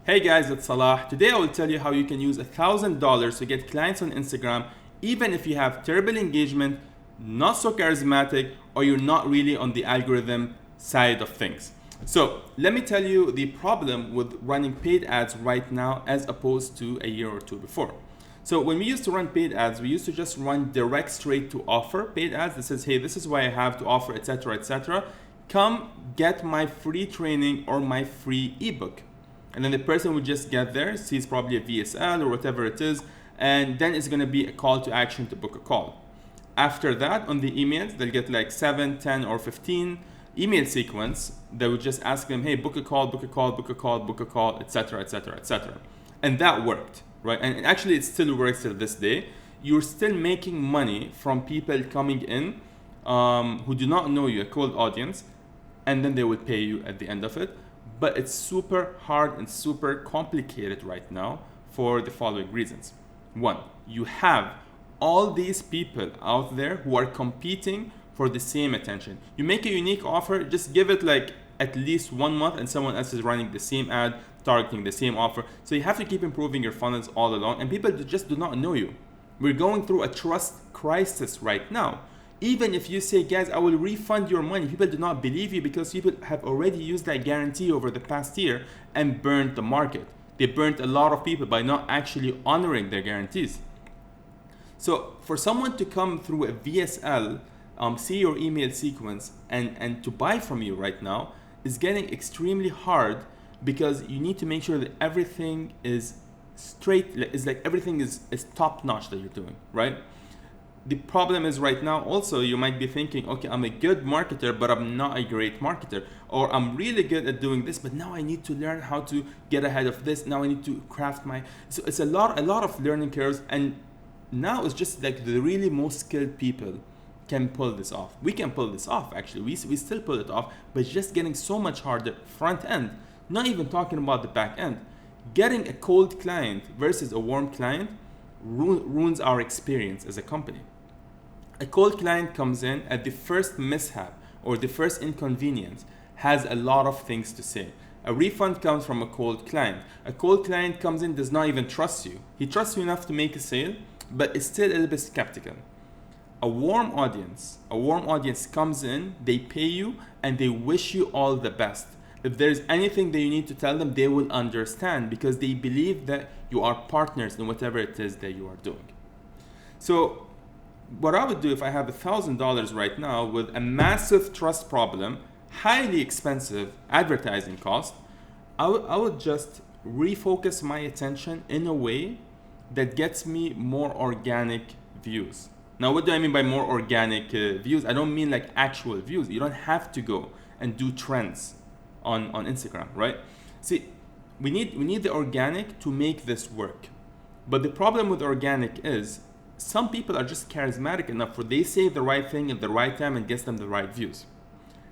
Hey guys, it's Salah. Today I will tell you how you can use $1,000 to get clients on Instagram even if you have terrible engagement, not so charismatic, or you're not really on the algorithm side of things. So let me tell you the problem with running paid ads right now as opposed to a year or two before. So when we used to run paid ads, we used to just run direct straight to offer paid ads that says, hey, this is what I have to offer, etc., etc. Come get my free training or my free ebook. And then the person would just get there, sees probably a VSL or whatever it is, and then it's gonna be a call to action to book a call. After that, on the emails, they'll get like 7, 10, or 15 email sequence that would just ask them, hey, book a call, book a call, book a call, book a call, etc., etc., etc. And that worked, right? And actually, it still works to this day. You're still making money from people coming in who do not know you, a cold audience, and then they will pay you at the end of it. But it's super hard and super complicated right now for the following reasons. One, you have all these people out there who are competing for the same attention. You make a unique offer, just give it like at least 1 month and someone else is running the same ad, targeting the same offer. So you have to keep improving your funnels all along, and people just do not know you. We're going through a trust crisis right now. Even if you say, guys, I will refund your money, people do not believe you because people have already used that guarantee over the past year and burned the market. They burned a lot of people by not actually honoring their guarantees. So for someone to come through a VSL, see your email sequence and to buy from you right now is getting extremely hard because you need to make sure that everything is straight, is like everything is top notch that you're doing, right? The problem is right now also you might be thinking, okay, I'm a good marketer, but I'm not a great marketer. Or I'm really good at doing this, but now I need to learn how to get ahead of this. Now I need to craft my... So it's a lot of learning curves. And now it's just like the really most skilled people can pull this off. We can pull this off, actually. We still pull it off, but it's just getting so much harder front end. Not even talking about the back end. Getting a cold client versus a warm client ruins our experience as a company. A cold client comes in at the first mishap or the first inconvenience, has a lot of things to say. A refund comes from a cold client. A cold client comes in, does not even trust you. He trusts you enough to make a sale, but is still a little bit skeptical. A warm audience comes in, they pay you, and they wish you all the best. If there's anything that you need to tell them, they will understand because they believe that you are partners in whatever it is that you are doing. So what I would do if I have $1,000 right now with a massive trust problem, highly expensive advertising cost, I would just refocus my attention in a way that gets me more organic views. Now, what do I mean by more organic views? I don't mean like actual views. You don't have to go and do trends on Instagram, right? See, we need the organic to make this work. But the problem with organic is some people are just charismatic enough where they say the right thing at the right time and gets them the right views.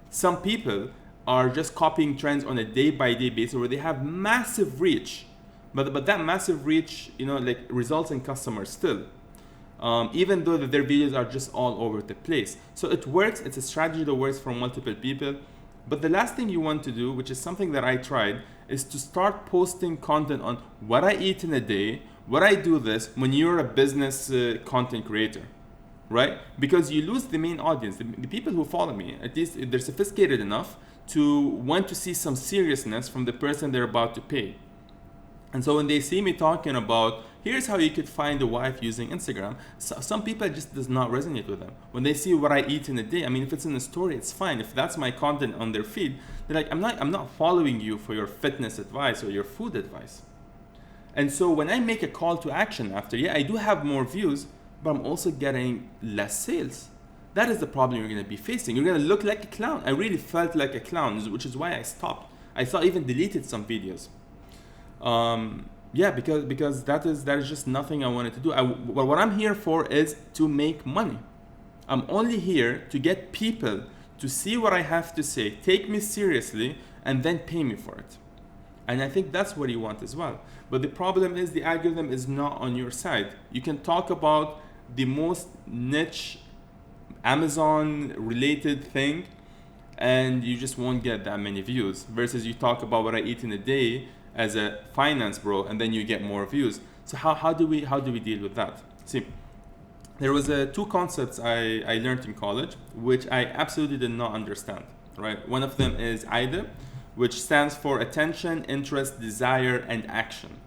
Some people are just copying trends on a day-by-day basis where they have massive reach, but that massive reach, like results in customers still, even though their videos are just all over the place. So it works. It's a strategy that works for multiple people. But the last thing you want to do, which is something that I tried, is to start posting content on what I eat in a day, what I do this when you're a business content creator, right? Because you lose the main audience. The people who follow me, at least they're sophisticated enough to want to see some seriousness from the person they're about to pay. And so when they see me talking about, here's how you could find a wife using Instagram, some people just does not resonate with them. When they see what I eat in a day, I mean, if it's in a story, it's fine. If that's my content on their feed, they're like, I'm not following you for your fitness advice or your food advice. And so when I make a call to action after, I do have more views, but I'm also getting less sales. That is the problem you're going to be facing. You're going to look like a clown. I really felt like a clown, which is why I stopped. I thought even deleted some videos. Because that is just nothing I wanted to do. What I'm here for is to make money. I'm only here to get people to see what I have to say, take me seriously, and then pay me for it. And I think that's what you want as well. But the problem is the algorithm is not on your side. You can talk about the most niche Amazon related thing and you just won't get that many views. Versus you talk about what I eat in a day as a finance bro, and then you get more views. So how do we deal with that? See, there was two concepts I learned in college, which I absolutely did not understand, right? One of them is AIDA, which stands for attention, interest, desire, and action.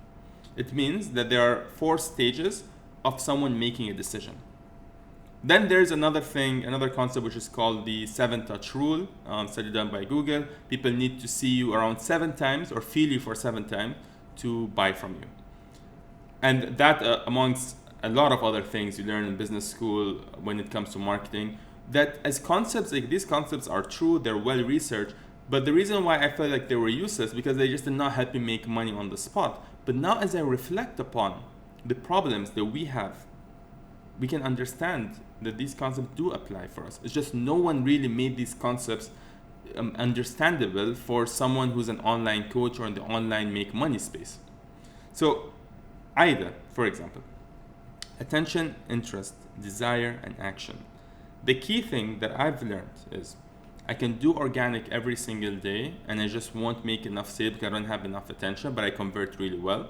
It means that there are 4 stages of someone making a decision. Then there's another concept, which is called the 7-touch rule, study done by Google. People need to see you around 7 times or feel you for 7 times to buy from you. And that, amongst a lot of other things you learn in business school when it comes to marketing, that as concepts, like these concepts are true, they're well researched, but the reason why I felt like they were useless because they just did not help me make money on the spot. But now as I reflect upon the problems that we have, we can understand that these concepts do apply for us. It's just no one really made these concepts understandable for someone who's an online coach or in the online make money space. So AIDA, for example, attention, interest, desire, and action. The key thing that I've learned is I can do organic every single day and I just won't make enough sales because I don't have enough attention, but I convert really well.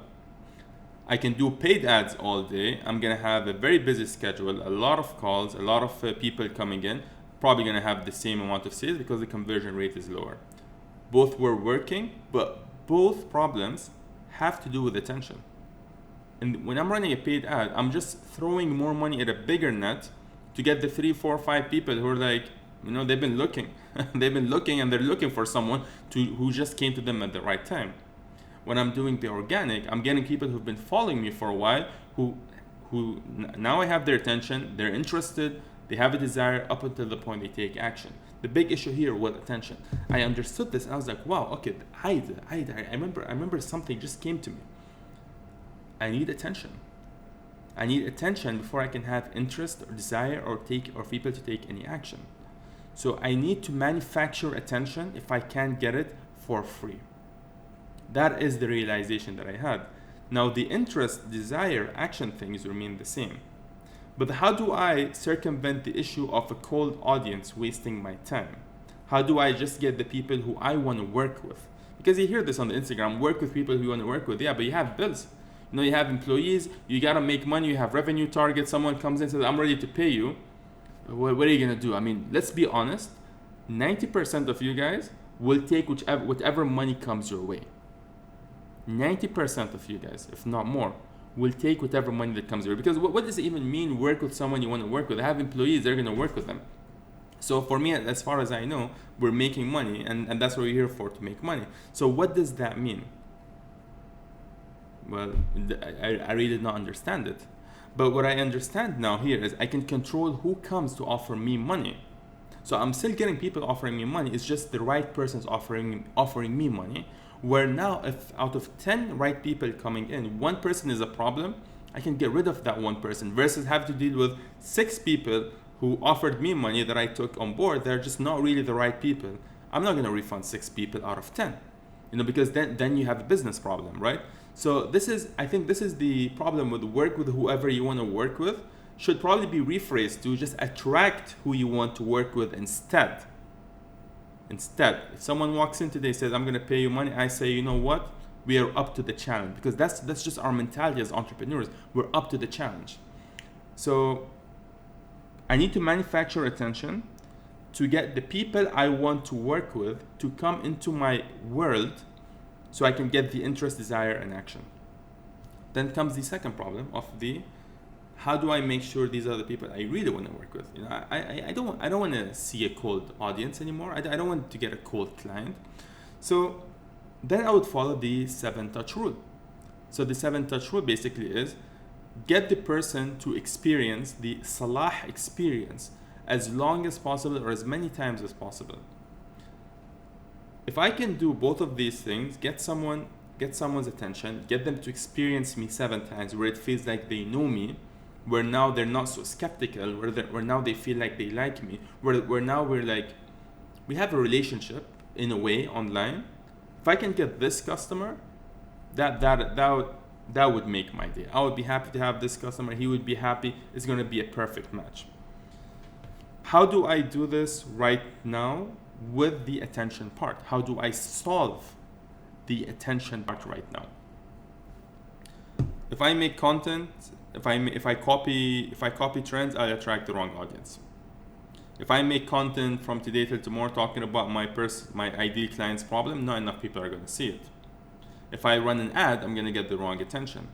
I can do paid ads all day. I'm gonna have a very busy schedule, a lot of calls, a lot of people coming in, probably gonna have the same amount of sales because the conversion rate is lower. Both were working, but both problems have to do with attention. And when I'm running a paid ad, I'm just throwing more money at a bigger net to get the 3, 4, 5 people who are like, they've been looking. They've been looking and they're looking for someone who just came to them at the right time. When I'm doing the organic, I'm getting people who've been following me for a while who now I have their attention, they're interested, they have a desire up until the point they take action. The big issue here was attention. I understood this and I was like, wow, okay, I remember something just came to me. I need attention. I need attention before I can have interest or desire or people to take any action. So I need to manufacture attention if I can't get it for free. That is the realization that I had. Now the interest, desire, action things remain the same. But how do I circumvent the issue of a cold audience wasting my time? How do I just get the people who I want to work with? Because you hear this on the Instagram, work with people who you want to work with. Yeah, but you have bills. You have employees, you gotta make money, you have revenue targets, someone comes in and says, I'm ready to pay you. What are you gonna do? I mean, let's be honest, 90% of you guys will take whatever money comes your way. 90% of you guys, if not more, will take whatever money that comes your way. Because what does it even mean, work with someone you want to work with? I have employees, they're gonna work with them. So for me, as far as I know, we're making money and that's what we're here for, to make money. So what does that mean? Well, I really did not understand it. But what I understand now here is I can control who comes to offer me money. So I'm still getting people offering me money. It's just the right person's offering me money. Where now, if out of 10 right people coming in, 1 person is a problem, I can get rid of that 1 person versus have to deal with 6 people who offered me money that I took on board. They're just not really the right people. I'm not going to refund 6 people out of 10, because then you have a business problem, right? So I think this is the problem with work with whoever you want to work with. Should probably be rephrased to just attract who you want to work with instead. If someone walks in today and says, I'm going to pay you money, I say, you know what? We are up to the challenge, because that's just our mentality as entrepreneurs. We're up to the challenge. So I need to manufacture attention to get the people I want to work with to come into my world so I can get the interest, desire, and action. Then comes the second problem of how do I make sure these are the people I really want to work with? I don't want to see a cold audience anymore. I don't want to get a cold client. So then I would follow the 7-touch rule. So the 7-touch rule basically is get the person to experience the Salah experience as long as possible or as many times as possible. If I can do both of these things, get someone's attention, get them to experience me 7 times where it feels like they know me, where now they're not so skeptical, where now they feel like they like me, where now we have a relationship in a way online. If I can get this customer, that would make my day. I would be happy to have this customer. He would be happy. It's going to be a perfect match. How do I do this right now with the attention part? How do I solve the attention part right now. If I make content, if I copy trends, I'll attract the wrong audience. If I make content from today till tomorrow talking about my ideal client's problem, not enough people are going to see it. If I run an ad, I'm going to get the wrong attention.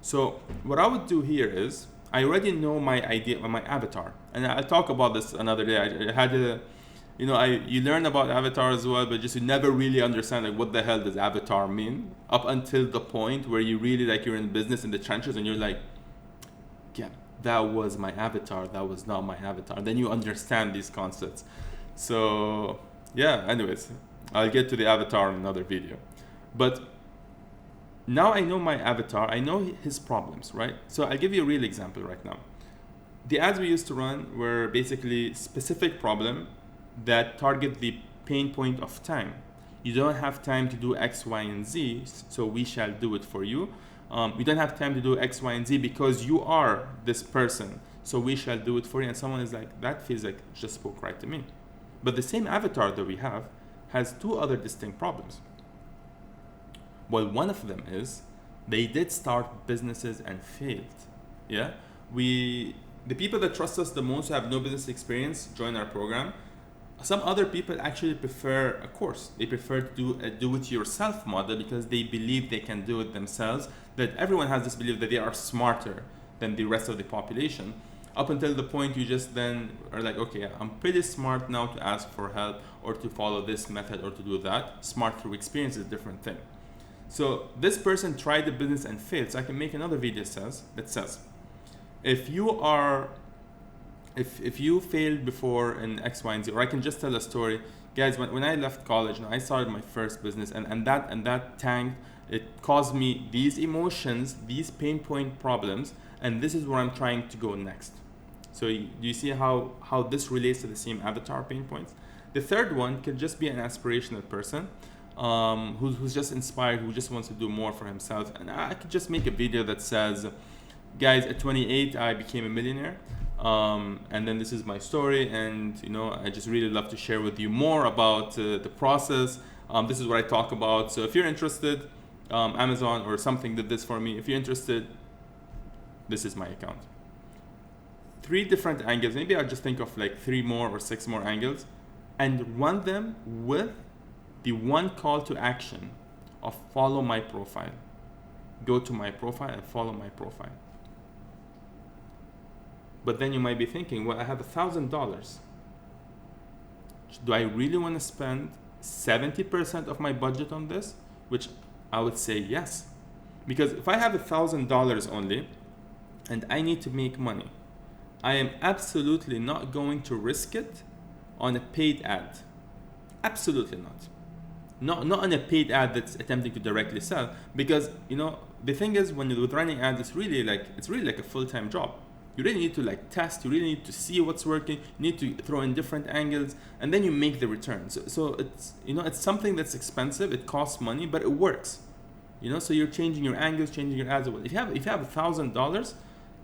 So what I would do here is, I already know my idea, my avatar, and I'll talk about this another day. I had a, you learn about avatar as well, but just you never really understand like what the hell does avatar mean up until the point where you really like you're in business in the trenches and you're like, yeah, that was my avatar, that was not my avatar. Then you understand these concepts. So yeah, anyways, I'll get to the avatar in another video. But now I know my avatar, I know his problems, right? So I'll give you a real example right now. The ads we used to run were basically specific problem that target the pain point of time. You don't have time to do X, Y, and Z, so we shall do it for you. You don't have time to do X, Y, and Z because you are this person, so we shall do it for you. And someone is like, that feels like just spoke right to me. But the same avatar that we have has two other distinct problems. Well, one of them is they did start businesses and failed. Yeah, the people that trust us the most, who have no business experience, join our program. Some other people actually prefer a course. They prefer to do a do-it-yourself model because they believe they can do it themselves. That everyone has this belief that they are smarter than the rest of the population. Up until the point you just then are like, okay, I'm pretty smart now to ask for help or to follow this method or to do that. Smart through experience is a different thing. So this person tried the business and failed. So I can make another video that says, if you failed before in X, Y, and Z, or I can just tell a story. Guys, when I left college, I started my first business and that tanked. It caused me these emotions, these pain point problems, and this is where I'm trying to go next. So do you see how this relates to the same avatar pain points? The third one could just be an aspirational person who's just inspired, who just wants to do more for himself. And I could just make a video that says, guys, at 28, I became a millionaire. And then this is my story, and I just really love to share with you more about the process. This is what I talk about. So if you're interested, Amazon or something did this for me. If you're interested, this is my account. 3 different angles. Maybe I'll just think of like 3 more or 6 more angles and run them with the one call to action of follow my profile. Go to my profile and follow my profile. But then you might be thinking, well, I have $1,000. Do I really want to spend 70% of my budget on this? Which I would say yes. Because if I have $1,000 only and I need to make money, I am absolutely not going to risk it on a paid ad. Absolutely not. Not on a paid ad that's attempting to directly sell. Because, the thing is, when you're running ads, it's really like a full-time job. You really need to test, you really need to see what's working, you need to throw in different angles, and then you make the return. So it's, it's something that's expensive, it costs money, but it works. So you're changing your angles, changing your ads. If you have $1,000,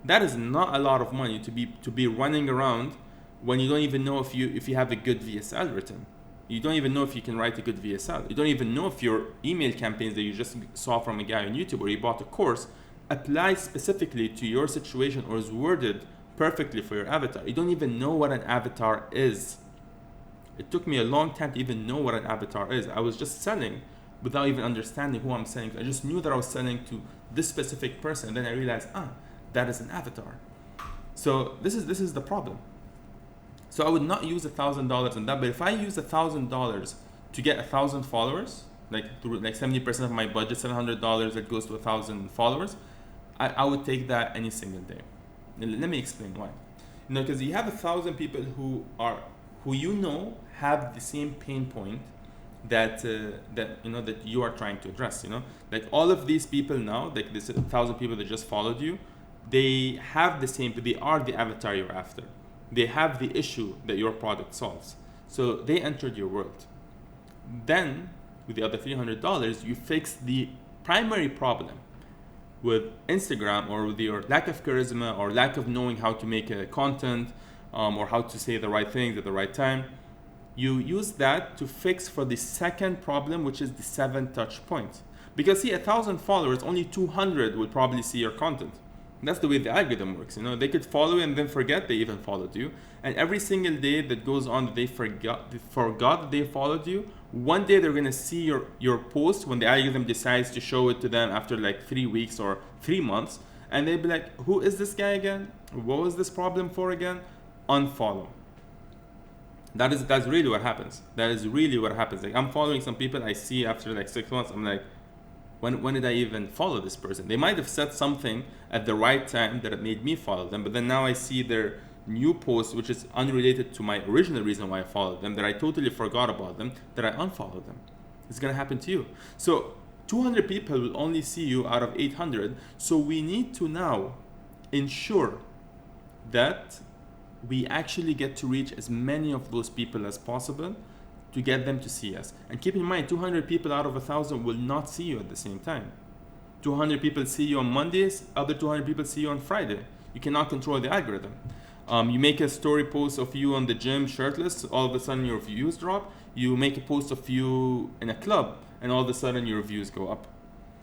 that is not a lot of money to be running around when you don't even know if you have a good VSL written. You don't even know if you can write a good VSL. You don't even know if your email campaigns that you just saw from a guy on YouTube or you bought a course applies specifically to your situation or is worded perfectly for your avatar. You don't even know what an avatar is. It took me a long time to even know what an avatar is. I was just selling without even understanding who I'm selling to. I just knew that I was selling to this specific person, and then I realized, that is an avatar. So this is the problem. So I would not use $1,000 on that, but if I use $1,000 to get 1,000 followers, through 70% of my budget, $700 that goes to 1,000 followers, I would take that any single day. And let me explain why. Because you have 1,000 people who have the same pain point that you are trying to address. All of these people now, this 1,000 people that just followed you, they have the same. They are the avatar you're after. They have the issue that your product solves. So they entered your world. Then, with the other $300, you fix the primary problem with Instagram, or with your lack of charisma or lack of knowing how to make content or how to say the right things at the right time. You use that to fix for the second problem, which is the 7 touch points. Because see, 1,000 followers, only 200 will probably see your content. That's the way the algorithm works. They could follow you and then forget they even followed you. And every single day that goes on that they forgot that they followed you, one day they're gonna see your post when the algorithm decides to show it to them after like 3 weeks or 3 months, and they'd be like, who is this guy again? What was this problem for again? Unfollow. That's really what happens. That is really what happens. Like, I'm following some people I see after like 6 months, I'm like, when did I even follow this person? They might have said something at the right time that it made me follow them, but then now I see their new post, which is unrelated to my original reason why I followed them, that I totally forgot about them, that I unfollowed them. It's gonna happen to you. So 200 people will only see you out of 800. So we need to now ensure that we actually get to reach as many of those people as possible to get them to see us. And keep in mind, 200 people out of 1,000 will not see you at the same time. 200 people see you on Mondays, other 200 people see you on Friday. You cannot control the algorithm. You make a story post of you on the gym shirtless, all of a sudden your views drop. You make a post of you in a club, and all of a sudden your views go up.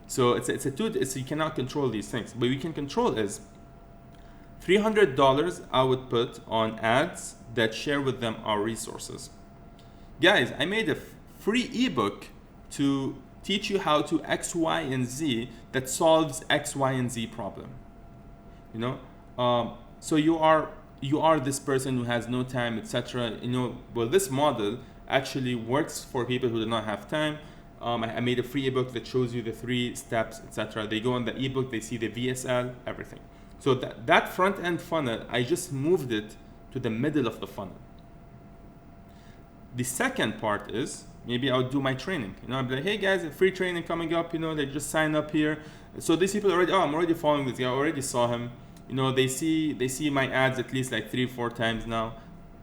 So you cannot control these things. But we can control is $300 I would put on ads that share with them our resources. Guys, I made a free ebook to teach you how to X, Y, and Z that solves X, Y, and Z problem. So you are this person who has no time, etc. Well, this model actually works for people who do not have time. I made a free ebook that shows you the 3 steps, etc. They go on the ebook, they see the VSL, everything. So that front end funnel, I just moved it to the middle of the funnel. The second part is, maybe I'll do my training. I'll be like, hey guys, a free training coming up, they just sign up here. So these people already, I'm already following this guy, I already saw him. They see my ads at least like 3-4 times now.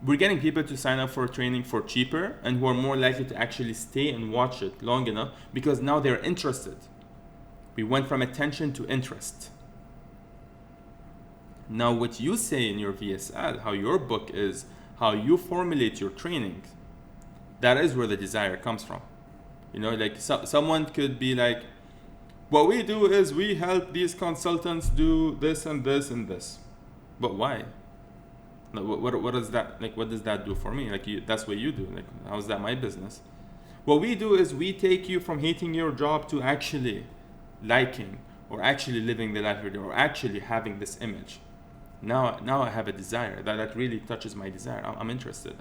We're getting people to sign up for training for cheaper and who are more likely to actually stay and watch it long enough because now they're interested. We went from attention to interest. Now what you say in your VSL, how your book is, how you formulate your training, that is where the desire comes from. Someone could be like, what we do is we help these consultants do this and this and this. But why? What is that? What does that do for me? That's what you do. How is that my business? What we do is we take you from hating your job to actually liking or actually living the life you're doing or actually having this image. Now I have a desire that really touches my desire. I'm interested,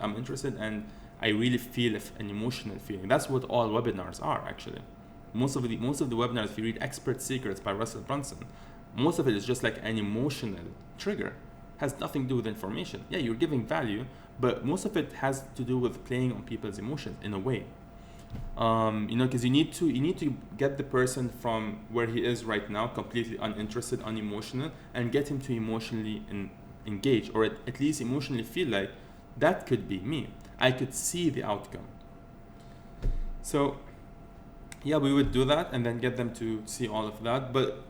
and I really feel an emotional feeling. That's what all webinars are actually. Most of the webinars, if you read Expert Secrets by Russell Brunson, most of it is just like an emotional trigger. Has nothing to do with information. Yeah, you're giving value, but most of it has to do with playing on people's emotions in a way. Because you need to get the person from where he is right now, completely uninterested, unemotional, and get him to emotionally engage, or at least emotionally feel like that could be me. I could see the outcome. So yeah, we would do that and then get them to see all of that. But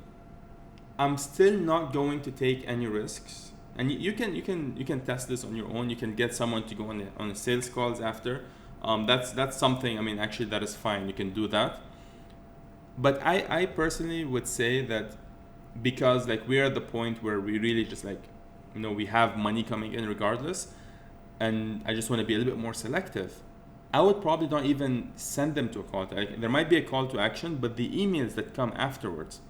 I'm still not going to take any risks. And you can test this on your own. You can get someone to go on the sales calls after. That's something. Actually, that is fine. You can do that. But I personally would say that because we're at the point where we really just we have money coming in regardless, and I just want to be a little bit more selective. I would probably not even send them to a call to action. There might be a call to action, but the emails that come afterwards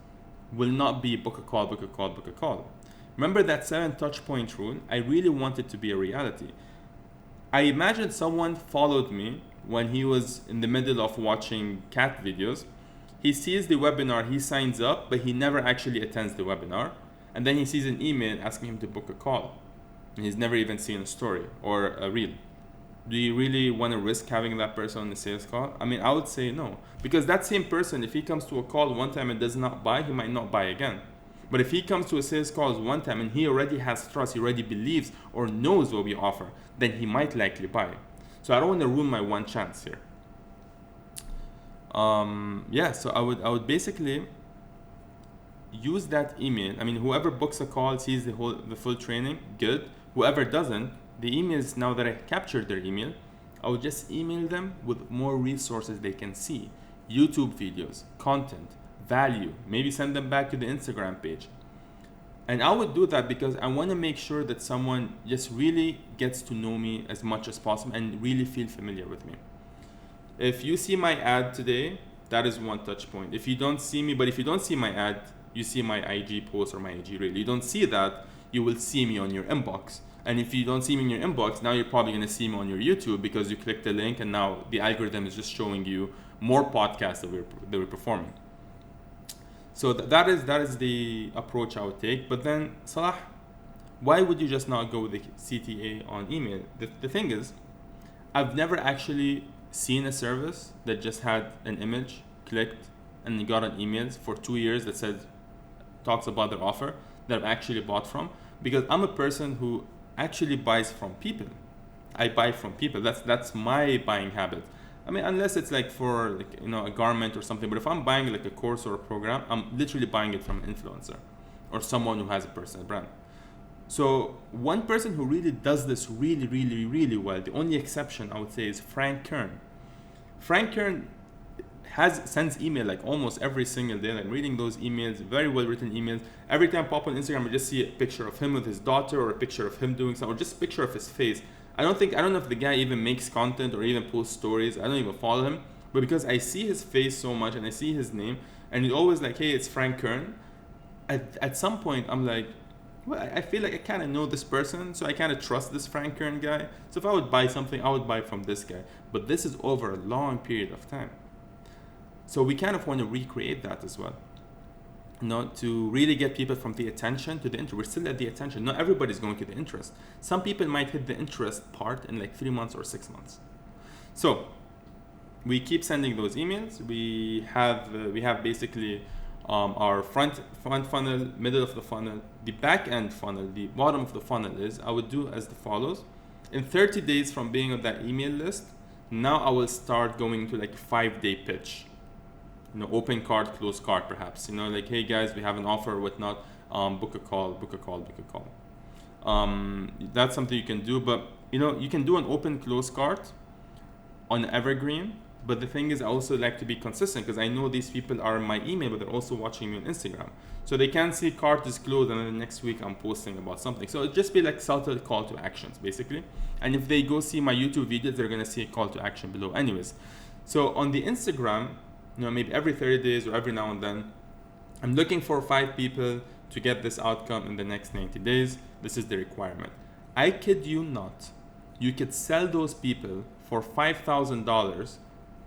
will not be book a call, book a call, book a call. Remember that 7 touch point rule? I really want it to be a reality. I imagine someone followed me when he was in the middle of watching cat videos. He sees the webinar, he signs up, but he never actually attends the webinar. And then he sees an email asking him to book a call. And he's never even seen a story or a reel. Do you really want to risk having that person on the sales call? I would say no. Because that same person, if he comes to a call one time and does not buy, he might not buy again. But if he comes to a sales call one time and he already has trust, he already believes or knows what we offer, then he might likely buy. So I don't want to ruin my one chance here. So I would basically use that email. Whoever books a call sees the full training, good. Whoever doesn't, the emails, now that I captured their email, I would just email them with more resources they can see, YouTube videos, content, value, maybe send them back to the Instagram page. And I would do that because I want to make sure that someone just really gets to know me as much as possible and really feel familiar with me. If you see my ad today, that is one touch point. If you don't see me, but if you don't see my ad, you see my IG post or my IG reel. You don't see that, you will see me on your inbox. And if you don't see me in your inbox, now you're probably going to see me on your YouTube because you clicked the link and now the algorithm is just showing you more podcasts that we're performing. So that is the approach I would take. But then, Salah, why would you just not go with the CTA on email? The thing is, I've never actually seen a service that just had an image, clicked, and you got an email for 2 years that says, talks about their offer that I've actually bought from. Because I'm a person who actually buys from people. I buy from people. That's my buying habit. I mean, unless it's like for like, a garment or something. But if I'm buying like a course or a program, I'm literally buying it from an influencer or someone who has a personal brand. So one person who really does this really, really, really well, the only exception I would say is Frank Kern. Frank Kern sends email like almost every single day. I'm reading those emails, very well written emails. Every time I pop on Instagram, I just see a picture of him with his daughter or a picture of him doing something or just a picture of his face. I don't know if the guy even makes content or even posts stories. I don't even follow him. But because I see his face so much and I see his name and he's always like, hey, it's Frank Kern. At some point, I'm like, well, I feel like I kind of know this person, so I kind of trust this Frank Kern guy. So if I would buy something, I would buy from this guy. But this is over a long period of time. So we kind of want to recreate that as well. To really get people from the attention to the interest. We're still at the attention. Not everybody's going to the interest. Some people might hit the interest part in like 3 months or 6 months. So we keep sending those emails. We have basically our front funnel, middle of the funnel, the back end funnel, the bottom of the funnel is, I would do as the follows. In 30 days from being on that email list, now I will start going to like a 5-day pitch. Open card, close card, perhaps. Like, hey guys, we have an offer or whatnot. Book a call. That's something you can do, but you can do an open close card on Evergreen. But the thing is, I also like to be consistent because I know these people are in my email, but they're also watching me on Instagram. So they can see cart is closed, and then the next week I'm posting about something. So it'll just be like subtle call to actions, basically. And if they go see my YouTube videos, they're gonna see a call to action below, anyways. So on the Instagram, maybe every 30 days or every now and then, I'm looking for 5 people to get this outcome in the next 90 days. This is the requirement. I kid you not. You could sell those people for $5,000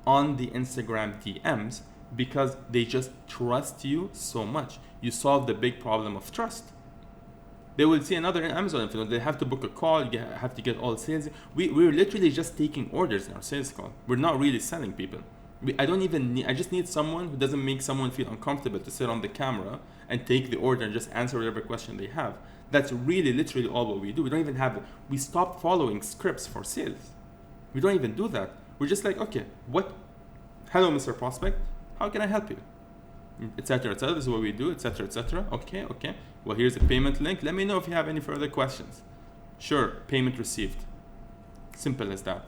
on the Instagram DMs because they just trust you so much. You solve the big problem of trust. They will see another Amazon influencer. They have to book a call. You have to get all sales. We're literally just taking orders in our sales call. We're not really selling people. I just need someone who doesn't make someone feel uncomfortable to sit on the camera and take the order and just answer whatever question they have. That's really literally all what we do. We stopped following scripts for sales. We don't even do that. We're just like, okay, hello, Mr. Prospect, how can I help you? Etc. This is what we do, etc. Okay. Well, here's a payment link. Let me know if you have any further questions. Sure, payment received. Simple as that.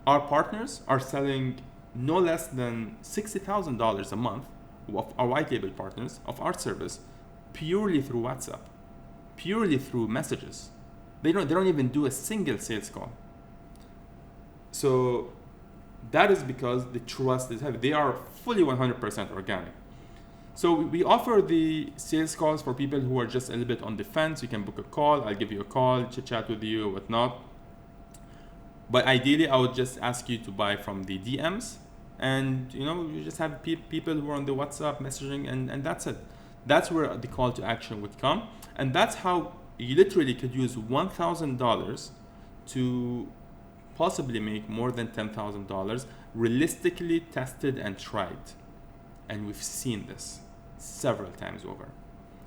Our partners are selling no less than $60,000 a month, of our white label partners, of our service, purely through WhatsApp, purely through messages. They don't even do a single sales call. So that is because the trust is heavy. They are fully 100% organic. So we offer the sales calls for people who are just a little bit on the fence. You can book a call. I'll give you a call, chit chat with you, whatnot. But ideally, I would just ask you to buy from the DMs, and you just have people who are on the WhatsApp messaging, and that's it. That's where the call to action would come, and that's how you literally could use $1,000 to possibly make more than $10,000, realistically tested and tried. And we've seen this several times over.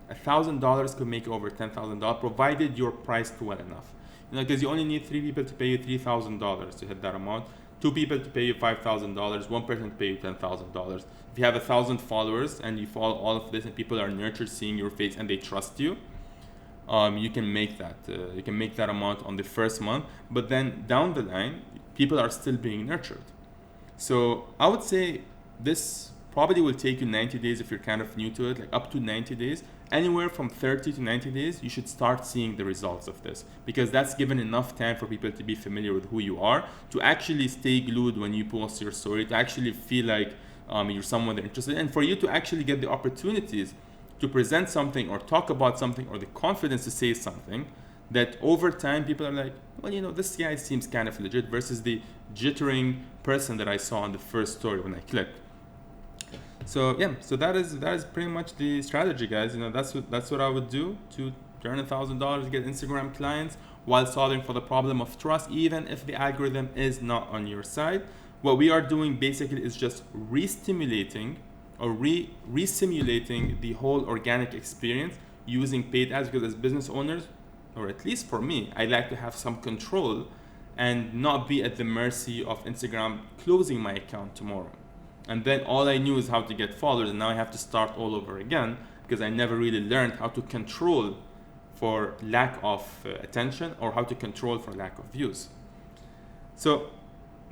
$1,000 could make over $10,000 provided you're priced well enough. Because you only need 3 people to pay you $3,000 to hit that amount, 2 people to pay you $5,000, 1 person to pay you $10,000. If you have 1,000 followers and you follow all of this and people are nurtured seeing your face and they trust you, you can make that. You can make that amount on the first month, but then down the line, people are still being nurtured. So I would say this probably will take you 90 days if you're kind of new to it, like up to 90 days. Anywhere from 30 to 90 days, you should start seeing the results of this, because that's given enough time for people to be familiar with who you are, to actually stay glued when you post your story, to actually feel like you're someone they're interested in, and for you to actually get the opportunities to present something or talk about something, or the confidence to say something that over time people are like, well, you know, this guy seems kind of legit, versus the jittering person that I saw on the first story when I clicked. So yeah, so that is pretty much the strategy, guys. You know, that's what I would do to earn $1,000 to get Instagram clients while solving for the problem of trust, even if the algorithm is not on your side. What we are doing basically is just re-stimulating or re-simulating the whole organic experience using paid ads, because as business owners, or at least for me, I like to have some control and not be at the mercy of Instagram closing my account tomorrow. And then all I knew is how to get followers, and now I have to start all over again because I never really learned how to control for lack of attention, or how to control for lack of views. So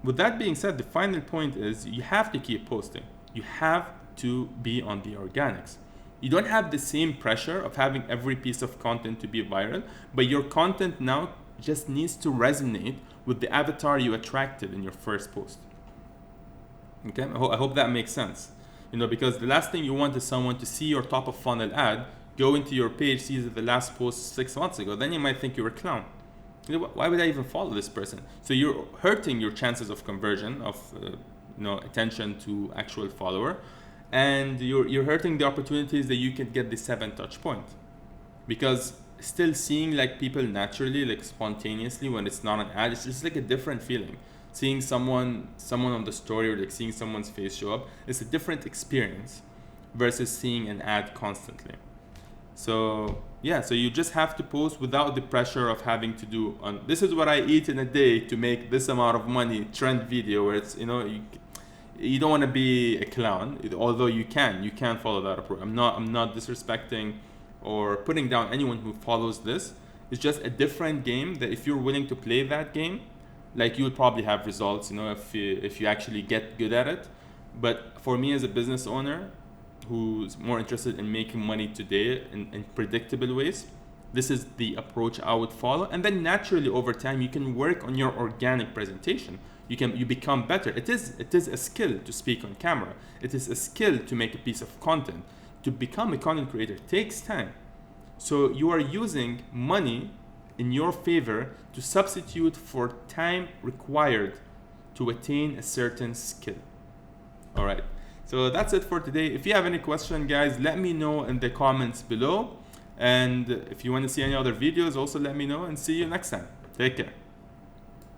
with that being said, the final point is you have to keep posting. You have to be on the organics. You don't have the same pressure of having every piece of content to be viral, but your content now just needs to resonate with the avatar you attracted in your first post. Okay, I hope that makes sense. You know, because the last thing you want is someone to see your top of funnel ad, go into your page, see that the last post 6 months ago, then you might think you're a clown. You know, why would I even follow this person? So you're hurting your chances of conversion, of attention to actual follower, and you're hurting the opportunities that you can get the 7 touch point. Because still seeing like people naturally, like spontaneously when it's not an ad, it's just like a different feeling. Seeing someone on the story, or like seeing someone's face show up, it's a different experience versus seeing an ad constantly. So yeah, so you just have to post without the pressure of having to do this is what I eat in a day to make this amount of money trend video, where it's, you don't want to be a clown, although you can follow that approach. I'm not disrespecting or putting down anyone who follows this. It's just a different game that if you're willing to play that game, like, you'll probably have results, if you actually get good at it. But for me as a business owner who's more interested in making money today in predictable ways, this is the approach I would follow. And then naturally over time you can work on your organic presentation. You become better. It is a skill to speak on camera. It is a skill to make a piece of content. To become a content creator takes time. So you are using money in your favor to substitute for time required to attain a certain skill. All right, so that's it for today. If you have any question, guys, let me know in the comments below. And if you want to see any other videos, also let me know, and see you next time. Take care.